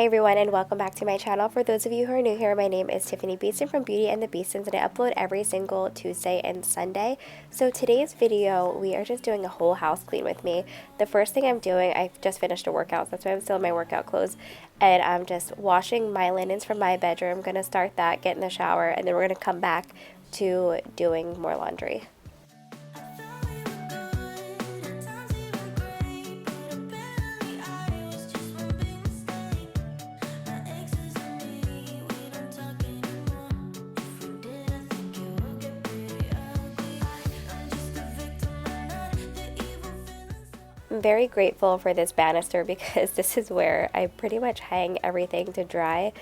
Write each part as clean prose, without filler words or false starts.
Hey everyone, and welcome back to my channel. For those of you who are new here, my name is Tiffani Beaston from Beauty and the Beastons, and I upload every single Tuesday and Sunday. So today's video, we are just doing a whole house clean with me. The first thing I'm doing, I just finished a workout, so that's why I'm still in my workout clothes, and I'm just washing my linens from my bedroom. I'm gonna start that, get in the shower, and then we're gonna come back to doing more laundry. I'm very grateful for this banister because this is where I pretty much hang everything to dry.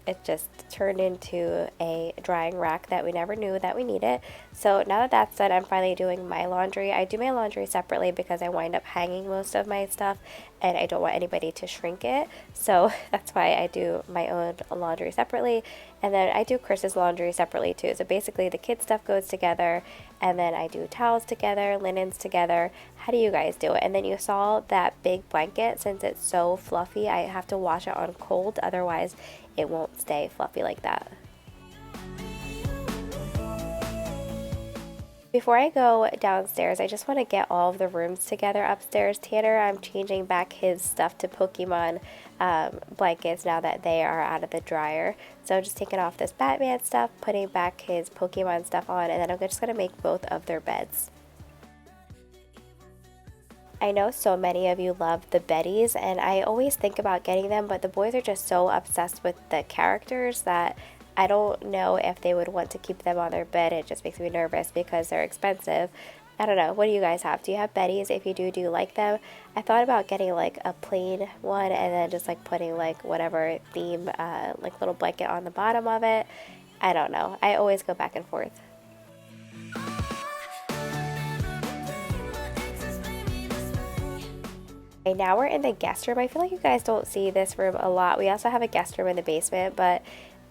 It just turned into a drying rack that we never knew that we needed. So now that that's done, I'm finally doing my laundry. I do my laundry separately because I wind up hanging most of my stuff and I don't want anybody to shrink it. So that's why I do my own laundry separately. And then I do Chris's laundry separately too. So basically the kids' stuff goes together, and then I do towels together, linens together. How do you guys do it? And then you saw that big blanket, since it's so fluffy, I have to wash it on cold, otherwise it won't stay fluffy like that. Before I go downstairs, I just want to get all of the rooms together upstairs. Tanner, I'm changing back his stuff to Pokemon blankets now that they are out of the dryer. So I'm just taking off this Batman stuff, putting back his Pokemon stuff on, and then I'm just going to make both of their beds. I know so many of you love the Betties, and I always think about getting them, but the boys are just so obsessed with the characters that I don't know if they would want to keep them on their bed. It just makes me nervous because they're expensive. I don't know. What do you guys have? Do you have Betties? If you do you like them? I thought about getting like a plain one and then just like putting like whatever theme, like little blanket on the bottom of it. I don't know. I always go back and forth. Okay, now we're in the guest room. I feel like you guys don't see this room a lot. We also have a guest room in the basement, but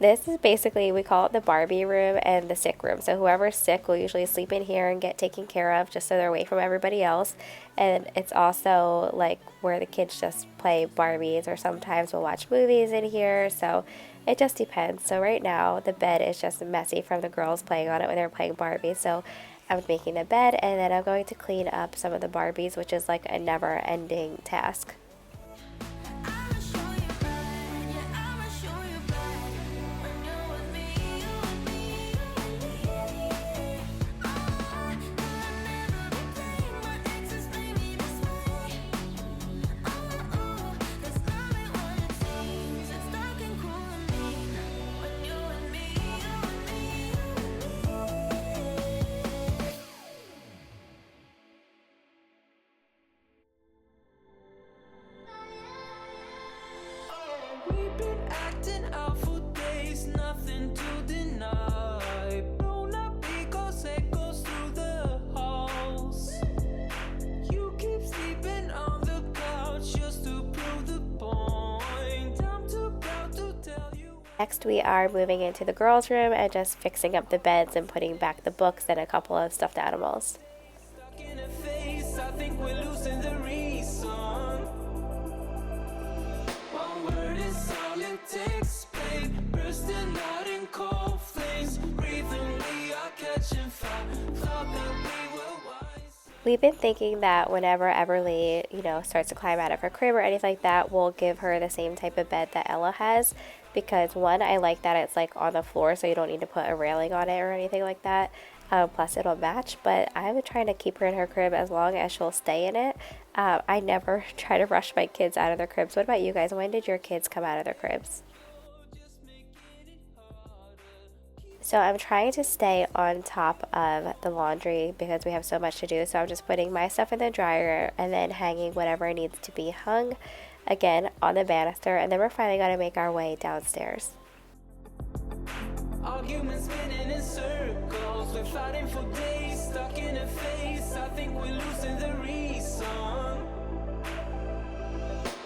this is basically, we call it the Barbie room and the sick room. So whoever's sick will usually sleep in here and get taken care of just so they're away from everybody else. And it's also like where the kids just play Barbies, or sometimes we'll watch movies in here. So it just depends. So right now the bed is just messy from the girls playing on it when they're playing Barbie. So I'm making the bed, and then I'm going to clean up some of the Barbies, which is like a never-ending task. Next, we are moving into the girls' room and just fixing up the beds and putting back the books and a couple of stuffed animals. We've been thinking that whenever Everly, starts to climb out of her crib or anything like that, we'll give her the same type of bed that Ella has. Because one, I like that it's like on the floor, so you don't need to put a railing on it or anything like that. Plus it'll match, but I'm trying to keep her in her crib as long as she'll stay in it. I never try to rush my kids out of their cribs. What about you guys? When did your kids come out of their cribs? So I'm trying to stay on top of the laundry because we have so much to do. So I'm just putting my stuff in the dryer and then hanging whatever needs to be hung, again, on the banister. And then we're finally going to make our way downstairs. Arguments spinning in circles, we're fighting for days, stuck in a phase. I think we're losing the reason.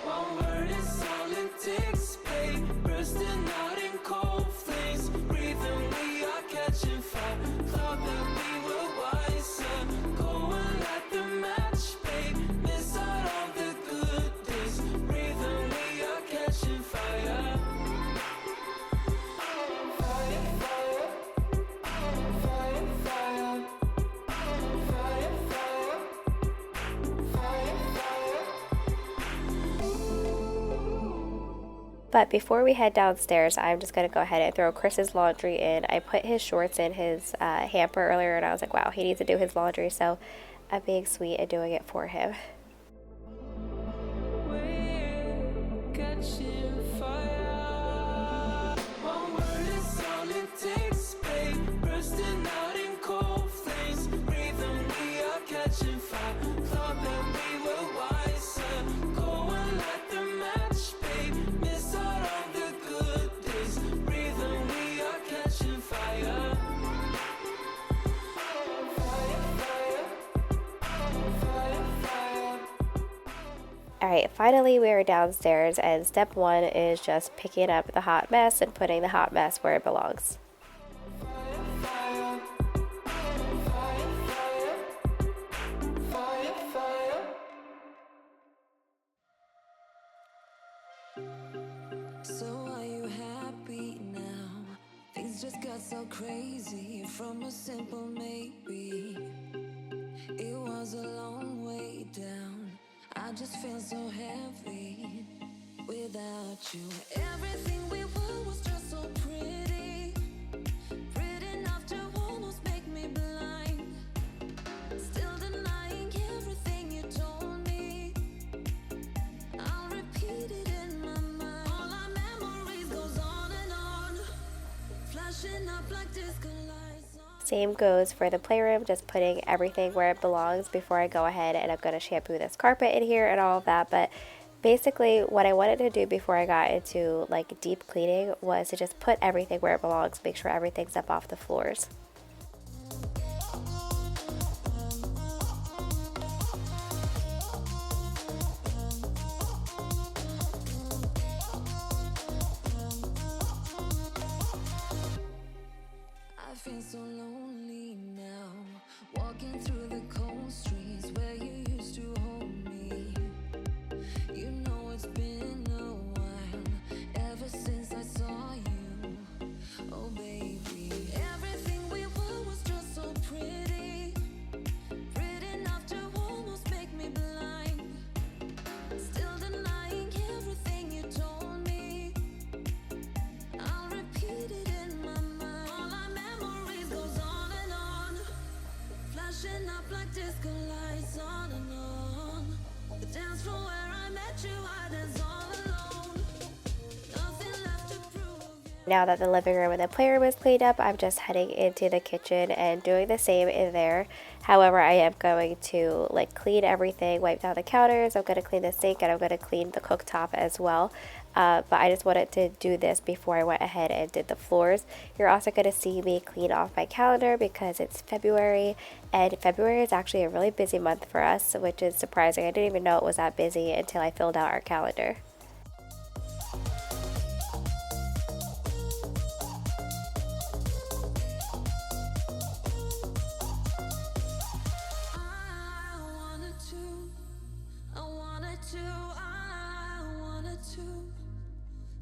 One word is all it takes, babe. Bursting out in cold flames, breathing, we are catching fire. Thought that we were wiser, going like the match, babe. Miss out on the good days, breathing, we are catching fire. But before we head downstairs, I'm just going to go ahead and throw Chris's laundry in. I put his shorts in his hamper earlier, and I was like, wow, he needs to do his laundry, so I'm being sweet and doing it for him. Alright, finally we are downstairs, and step one is just picking up the hot mess and putting the hot mess where it belongs. So are you happy now? Things just got so crazy from a simple maybe. It was a long way down. I just feel so heavy without you. Everything we were was just so pretty, pretty enough to almost make me blind. Still denying everything you told me. I'll repeat it in my mind. All our memories goes on and on, flashing up like disco lights. Same goes for the playroom, just putting everything where it belongs before I go ahead and I'm going to shampoo this carpet in here and all of that. But basically what I wanted to do before I got into like deep cleaning was to just put everything where it belongs, make sure everything's up off the floors. I feel so lonely now, walking through the cold streets where you used to hold me. You know it's been a while, ever since I saw you. Oh baby, everything we were was just so pretty, pretty enough to almost make me blind. Still denying everything you told me. I'll repeat it in my mind. All our memories goes on and on, flashing up like disco lights on and on. The dance floor where I met you, I dance all alone. Nothing left to prove. Now that the living room and the playroom is cleaned up, I'm just heading into the kitchen and doing the same in there. However, I am going to like clean everything, wipe down the counters, I'm going to clean the sink, and I'm going to clean the cooktop as well. But I just wanted to do this before I went ahead and did the floors. You're also going to see me clean off my calendar because it's February, and February is actually a really busy month for us, which is surprising. I didn't even know it was that busy until I filled out our calendar.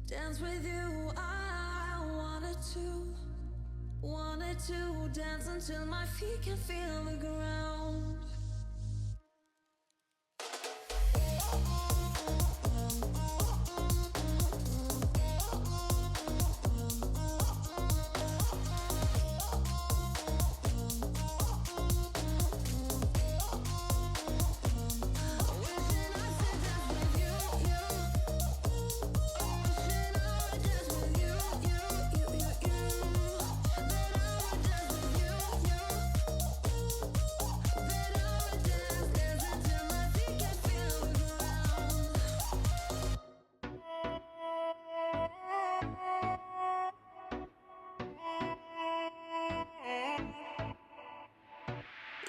Dance with you, I wanted to dance until my feet can feel the ground.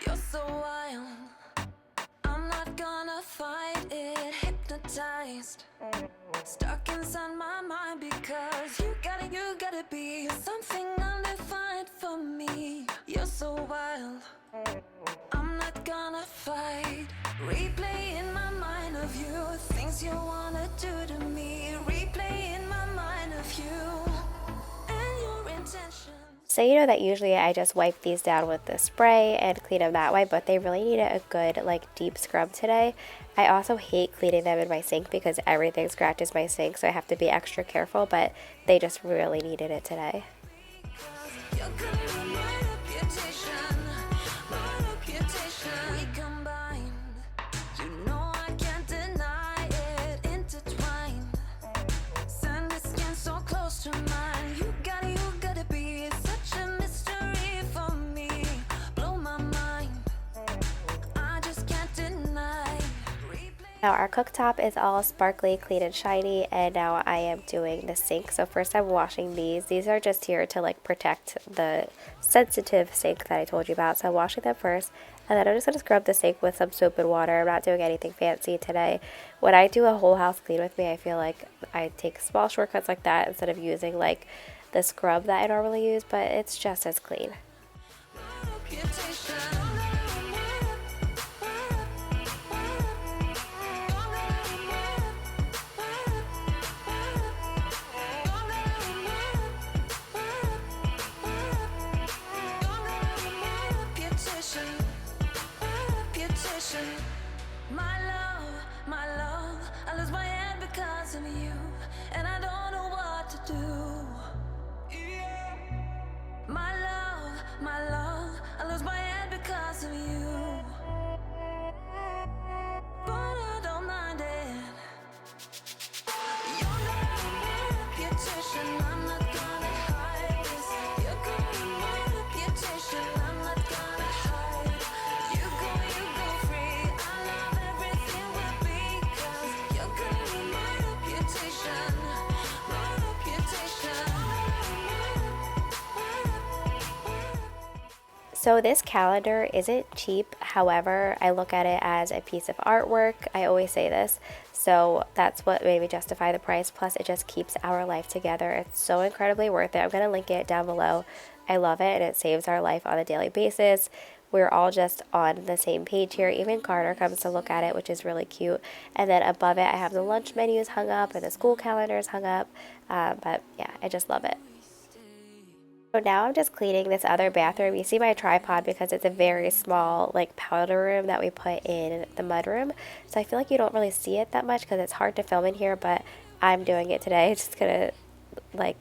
You're so wild, I'm not gonna fight it. Hypnotized, stuck inside my mind because you gotta be something undefined for me. You're so wild, I'm not gonna fight. Replay in my mind of you, things you wanna do to me. Replay in my mind of you and your intentions. So you know that usually I just wipe these down with the spray and clean them that way, but they really need a good like deep scrub today. I also hate cleaning them in my sink because everything scratches my sink, so I have to be extra careful, but they just really needed it today. You're gonna be my reputation, my reputation. We combined, you know I can't deny it. Intertwined, sand and skin so close to mine. You gotta be such a mystery for me. Blow my mind, I just can't deny. Now our cooktop is all sparkly, clean, and shiny, and now I am doing the sink. So first I'm washing these. These are just here to like protect the sensitive sink that I told you about. So I'm washing them first, and then I'm just going to scrub the sink with some soap and water. I'm not doing anything fancy today. When I do a whole house clean with me, I feel like I take small shortcuts like that instead of using like the scrub that I normally use, but it's just as clean. My love, I lose my head because of you, and I don't know what to do. Yeah. My love, I lose my head because of you, but I don't mind it. You're my reputation, I'm not gonna hide this. You're gonna be my reputation, I'm not gonna hide. You go free. I love everything we're because you're gonna be my reputation, my reputation. So this calendar isn't cheap, however, I look at it as a piece of artwork. I always say this, so that's what made me justify the price. Plus, it just keeps our life together. It's so incredibly worth it. I'm going to link it down below. I love it, and it saves our life on a daily basis. We're all just on the same page here. Even Carter comes to look at it, which is really cute. And then above it, I have the lunch menus hung up and the school calendars hung up. But yeah, I just love it. So now I'm just cleaning this other bathroom. You see my tripod because it's a very small like powder room that we put in the mudroom. So I feel like you don't really see it that much because it's hard to film in here, but I'm doing it today. I'm just gonna like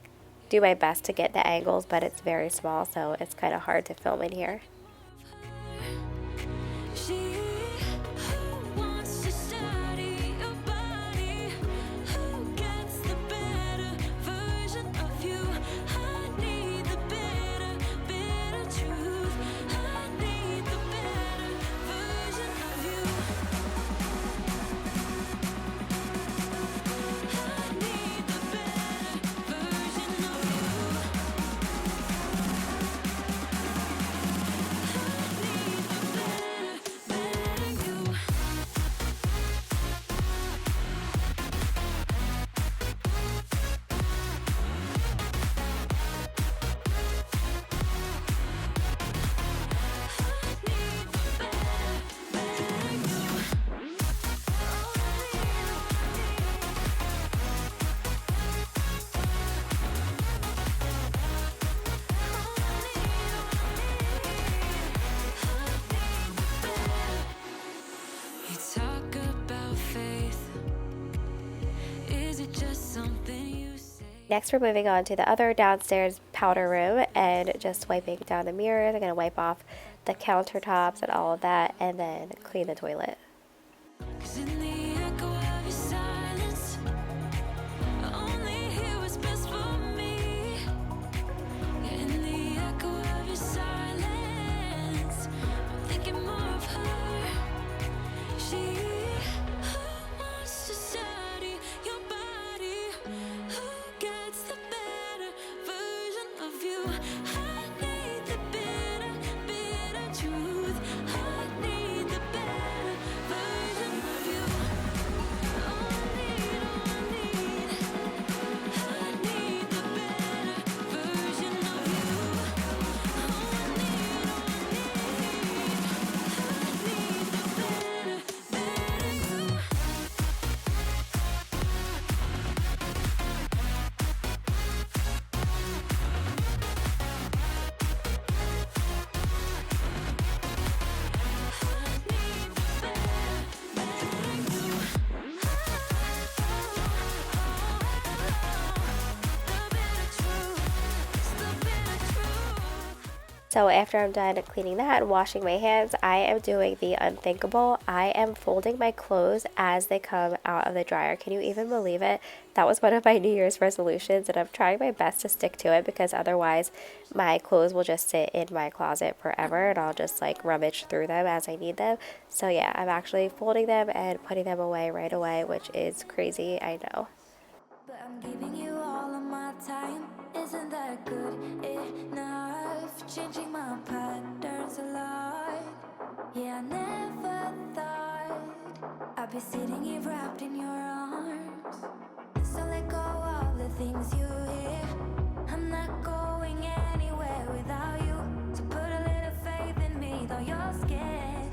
do my best to get the angles, but it's very small, so it's kind of hard to film in here. She who wants to study your body, who gets the better version of you. I need the bitter truth. I need the better version of you. I need the better version of you. You talk about faith. Is it just something you say? Next, we're moving on to the other downstairs powder room and just wiping down the mirrors. I'm going to wipe off the countertops and all of that, and then clean the toilet. 'Cause in the echo of your silence, I only hear what's best for me. Yeah, in the echo of your silence, I'm thinking more of her. She who wants to study your body, who gets the better version of you. I need the bitter truth. I need the better version of you. I need, I need the better version of you. I need the better you. So after I'm done cleaning that and washing my hands, I am doing the unthinkable. I am folding my clothes as they come out of the dryer. Can you even believe it? That was one of my New Year's resolutions, and I'm trying my best to stick to it because otherwise my clothes will just sit in my closet forever and I'll just like rummage through them as I need them. So yeah, I'm actually folding them and putting them away right away, which is crazy, I know. But I'm giving you all of my time. Isn't that good enough? Changing my patterns a lot. Yeah, I never thought I'd be sitting here wrapped in your arms. So let go of the things you hear. I'm not going anywhere without you. So put a little faith in me, though you're scared.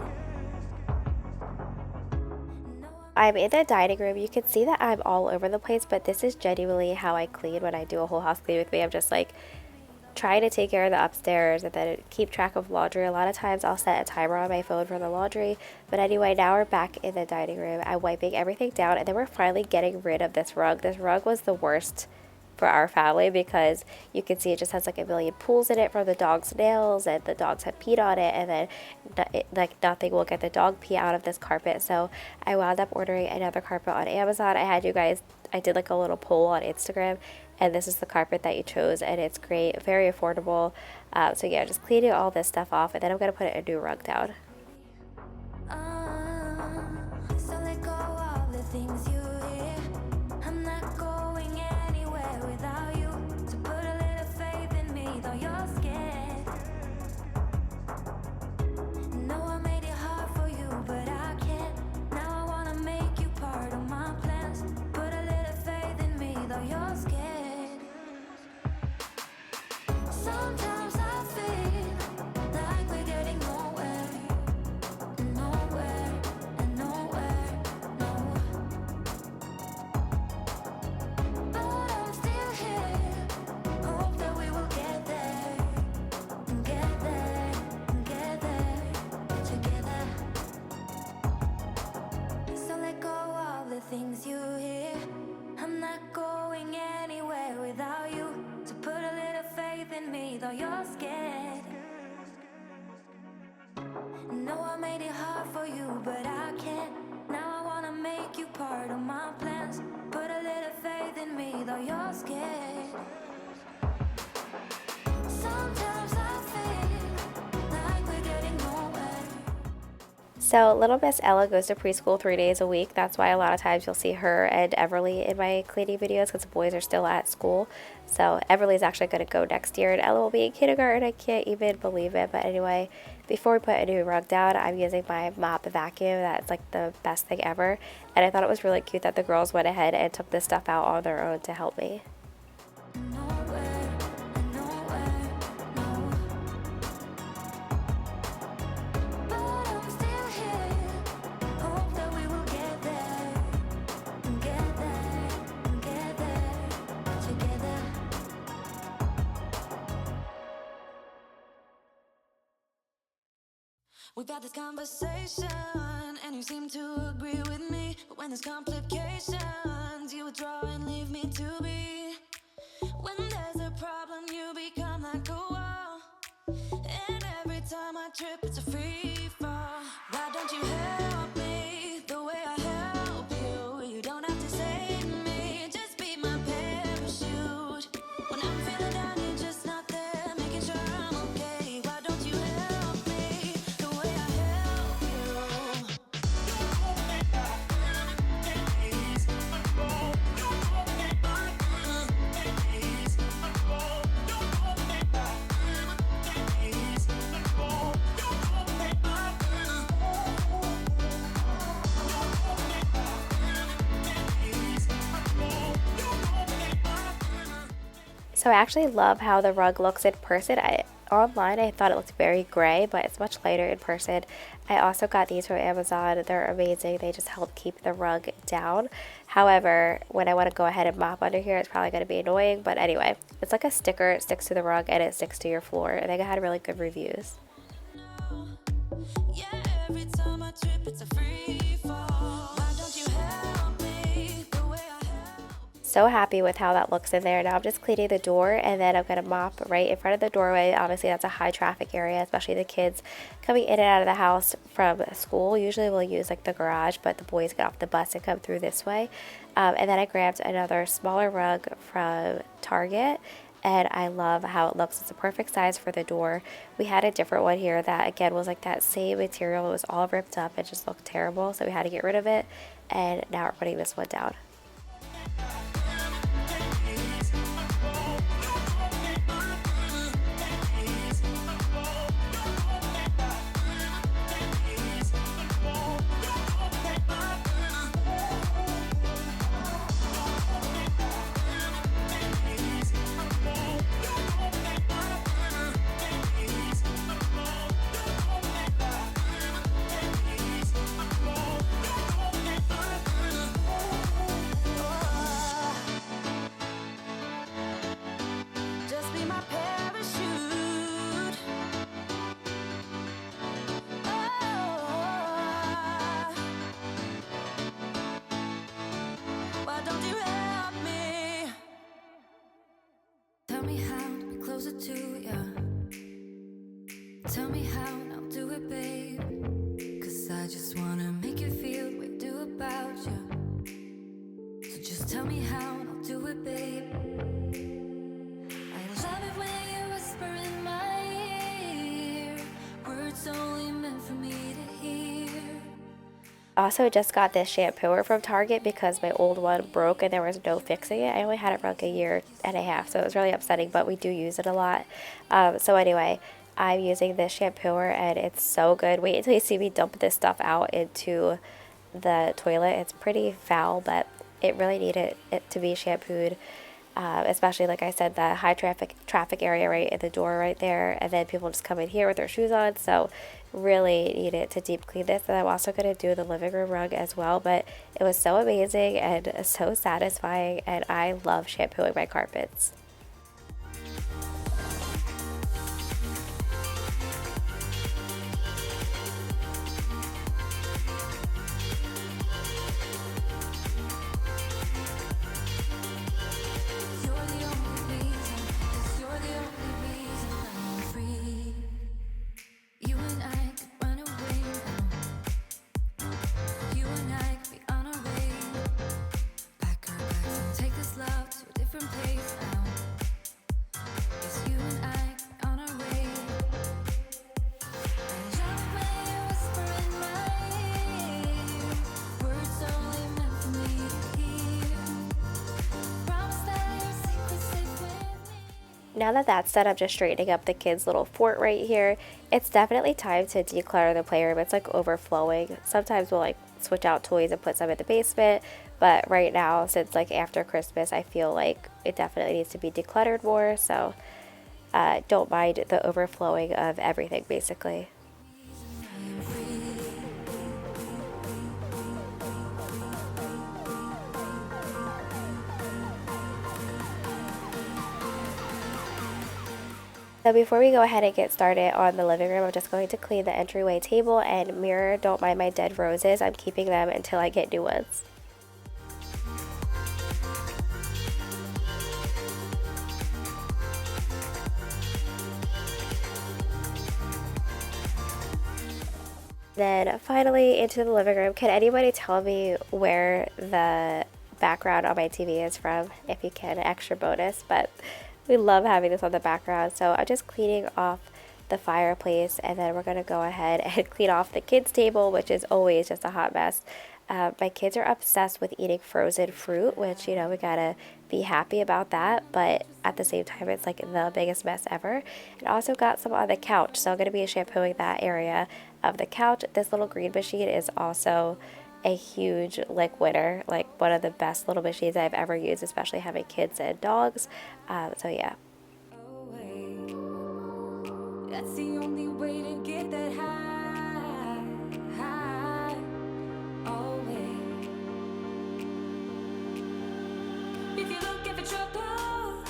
I'm in the dining room. You can see that I'm all over the place, but this is genuinely how I clean when I do a whole house clean with me. I'm just like trying to take care of the upstairs and then keep track of laundry. A lot of times I'll set a timer on my phone for the laundry. But anyway, now we're back in the dining room. I'm wiping everything down and then we're finally getting rid of this rug. This rug was the worst for our family because you can see it just has like a million pools in it from the dog's nails and the dogs have peed on it, and then like nothing will get the dog pee out of this carpet. So I wound up ordering another carpet on Amazon. I did like a little poll on Instagram, and this is the carpet that you chose, and it's great, very affordable. So yeah, just cleaning all this stuff off, and then I'm gonna put a new rug down. So let go of the things you hear. I'm not going anywhere without you. So put a little faith in me, though you're scared. No, I made it hard for you, but I can't. Now I wanna make you part of my plans. Put a little faith in me, though you're scared. Sometimes I feel like we're getting nowhere, nowhere, and nowhere, no. But I'm still here. Hope that we will get there, get there, get there together. So let go of the things you hear. I'm not going anywhere without you. So put a little faith in me, though you're scared. No, I made it hard for you, but I can't. Now I wanna make you part of my plans. Put a little faith in me, though you're scared. Sometimes I feel like we're getting nowhere. So little Miss Ella goes to preschool 3 days a week. That's why a lot of times you'll see her and Everly in my cleaning videos because the boys are still at school. So Everly's actually going to go next year and Ella will be in kindergarten. I can't even believe it. But anyway, before we put a new rug down, I'm using my mop vacuum. That's like the best thing ever. And I thought it was really cute that the girls went ahead and took this stuff out on their own to help me. Nowhere, nowhere, no. But I'm still here. Hope that we will get there, get there, get there together. We've had this conversation, and you seem to agree with me. But when there's complications, you withdraw and leave me to be. When there's a problem, you become like a wall. And every time I trip, it's a free fall. Why don't you help me the way I help you? You don't have to save me, just be my parachute. When I'm feeling down, you're just not there, making sure I'm okay. Why don't you help me the way I help you? So I actually love how the rug looks in person. Online I thought it looked very gray, but it's much lighter in person. I also got these from Amazon. They're amazing. They just help keep the rug down. However, when I want to go ahead and mop under here, it's probably going to be annoying. But anyway, it's like a sticker. It sticks to the rug and it sticks to your floor. And they had really good reviews. Yeah, every time I trip, it's a free fall. Why don't you help me the way I help? So happy with how that looks in there. Now I'm just cleaning the door, and then I'm going to mop right in front of the doorway. Obviously that's a high traffic area, especially the kids coming in and out of the house from school. Usually we'll use like the garage, but the boys get off the bus and come through this way. And then I grabbed another smaller rug from Target, and I love how it looks. It's a perfect size for the door. We had a different one here that again was like that same material. It was all ripped up. It just looked terrible, so we had to get rid of it, and now we're putting this one down. Just be my parachute. Oh, why don't you help me? Tell me how to be closer to you. Tell me how, and I'll do it, babe. 'Cause I just wanna make you feel what I do about you. So just tell me how, and I'll do it, babe. I love it when you whisper in my ear, words only meant for me to hear. Also just got this shampooer from Target because my old one broke and there was no fixing it. I only had it for like a year and a half, so it was really upsetting, but we do use it a lot. So anyway, I'm using this shampooer and it's so good. Wait until you see me dump this stuff out into the toilet. It's pretty foul, but it really needed it to be shampooed. Especially like I said, the high traffic area right at the door right there, and then people just come in here with their shoes on, so really need it to deep clean this. And I'm also going to do the living room rug as well, but it was so amazing and so satisfying, and I love shampooing my carpets. You're the only reason, 'cause you're the only reason I'm free. You and I could run away now. You and I could be on our way. Pack our bags and take this love to a different place now. Yes, you and I could be on our way. I love when you whisper in my ear, words only meant for me to hear. Promise that your secret's safe with me. Now that that's done, I'm just straightening up the kids' little fort right here. It's definitely time to declutter the playroom. It's like overflowing. Sometimes we'll like switch out toys and put some in the basement, but right now, since like after Christmas, I feel like it definitely needs to be decluttered more, so don't mind the overflowing of everything basically. So before we go ahead and get started on the living room, I'm just going to clean the entryway table and mirror. Don't mind my dead roses. I'm keeping them until I get new ones. Then finally into the living room. Can anybody tell me where the background on my TV is from? If you can, extra bonus, but we love having this on the background. So I'm just cleaning off the fireplace, and then we're going to go ahead and clean off the kids' table, which is always just a hot mess. My kids are obsessed with eating frozen fruit, which, you know, we gotta be happy about that, but at the same time, it's like the biggest mess ever. And also got some on the couch, so I'm gonna be shampooing that area of the couch. This little green machine is also a huge like winner, like one of the best little machines I've ever used, especially having kids and dogs. So yeah. That's the only way to get that high, high, always. If you're looking for trouble,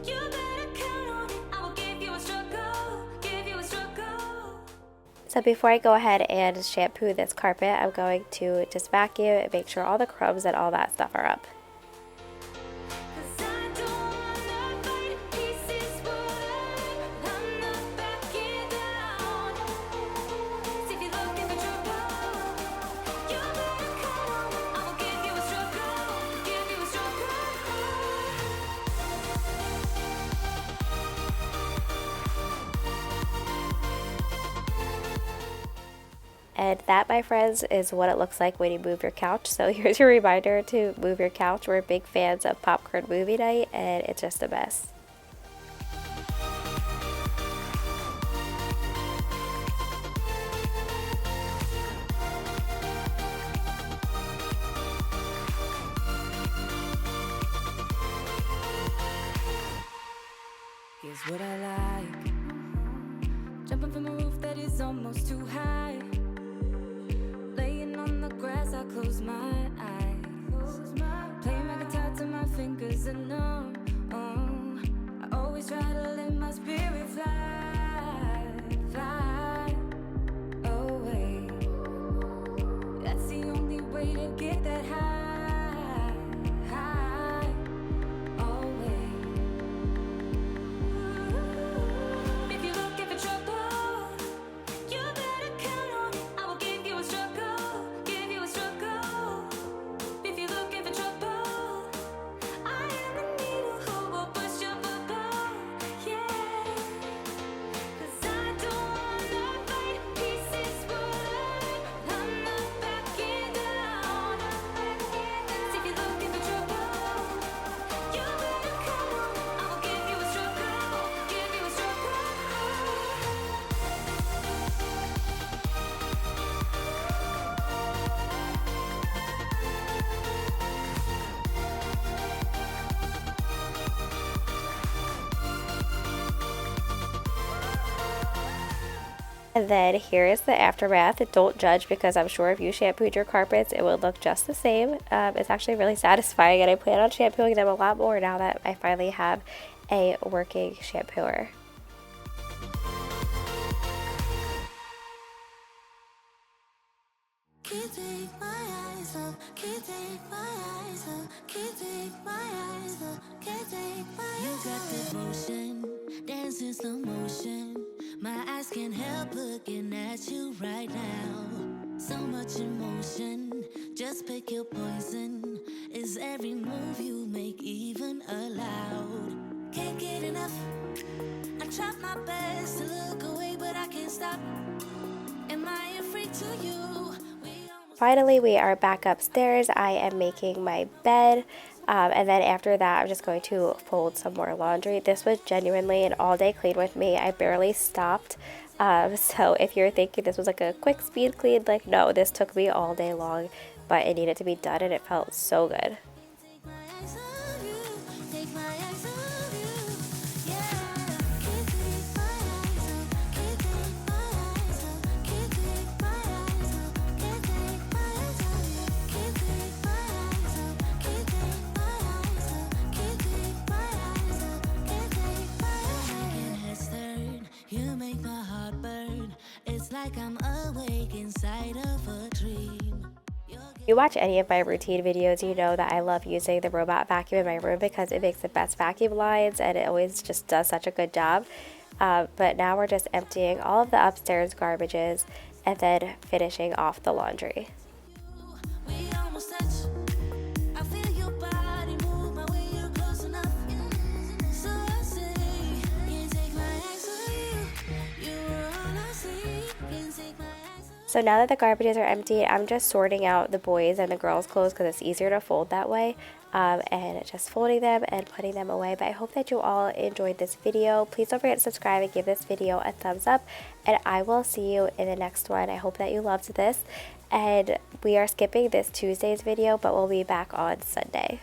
you better count on it. I will give you a struggle, give you a struggle. So before I go ahead and shampoo this carpet, I'm going to just vacuum and make sure all the crumbs and all that stuff are up. And that, my friends, is what it looks like when you move your couch. So here's your reminder to move your couch. We're big fans of popcorn movie night, and it's just a mess. Here's what I like. Jumping from a roof that is almost too high. Laying on the grass, I close my eyes. Playing my guitar till my fingers are numb. I always try to let my spirit fly away. That's the only way to get that high away. If you're looking for trouble, you better count on it. I will give you a struggle, give you a struggle. If you're looking for trouble, I am the needle who will push your bubble, yeah. 'Cause I don't wanna fight pieces falling. I'm not backing down, if you're looking for trouble, you better count on it. I will give you a struggle, give you a struggle. And then here is the aftermath. Don't judge, because I'm sure if you shampooed your carpets, it would look just the same. It's actually really satisfying, and I plan on shampooing them a lot more now that I finally have a working shampooer. Can't take my eyes off, can't take my eyes off, can't take my eyes off, can't take my eyes off. You got devotion, dance in slow motion. My eyes can't help looking at you right now. So much emotion, just pick your poison. Is every move you make even allowed? Can't get enough. I try my best to look away, but I can't stop. Am I a freak to you? Finally, we are back upstairs. I am making my bed, and then after that, I'm just going to fold some more laundry. This was genuinely an all-day clean with me. I barely stopped. So if you're thinking this was like a quick speed clean, like, no, this took me all day long, but it needed to be done, and it felt so good. Take my eyes off you, take my eyes off you, yeah. Can't take my eyes off, can't take my eyes off, can't take my eyes off, can't take my eyes off you, can't take my eyes off, can't take my eyes off, can't take my eyes off, can't take my eyes off. Making heads turn, you make my heart burn. It's like I'm awake inside of a dream. If you watch any of my routine videos, you know that I love using the robot vacuum in my room because it makes the best vacuum lines, and it always just does such a good job. But now we're just emptying all of the upstairs garbages and then finishing off the laundry. We almost touch. I feel your body move my way, you're close enough. So I say, can't take my eyes off you. You were all I see. Can't take my eyes off. So now that the garbages are empty, I'm just sorting out the boys' and the girls' clothes because it's easier to fold that way, and just folding them and putting them away. But I hope that you all enjoyed this video. Please don't forget to subscribe and give this video a thumbs up, and I will see you in the next one. I hope that you loved this, and we are skipping this Tuesday's video, but we'll be back on Sunday.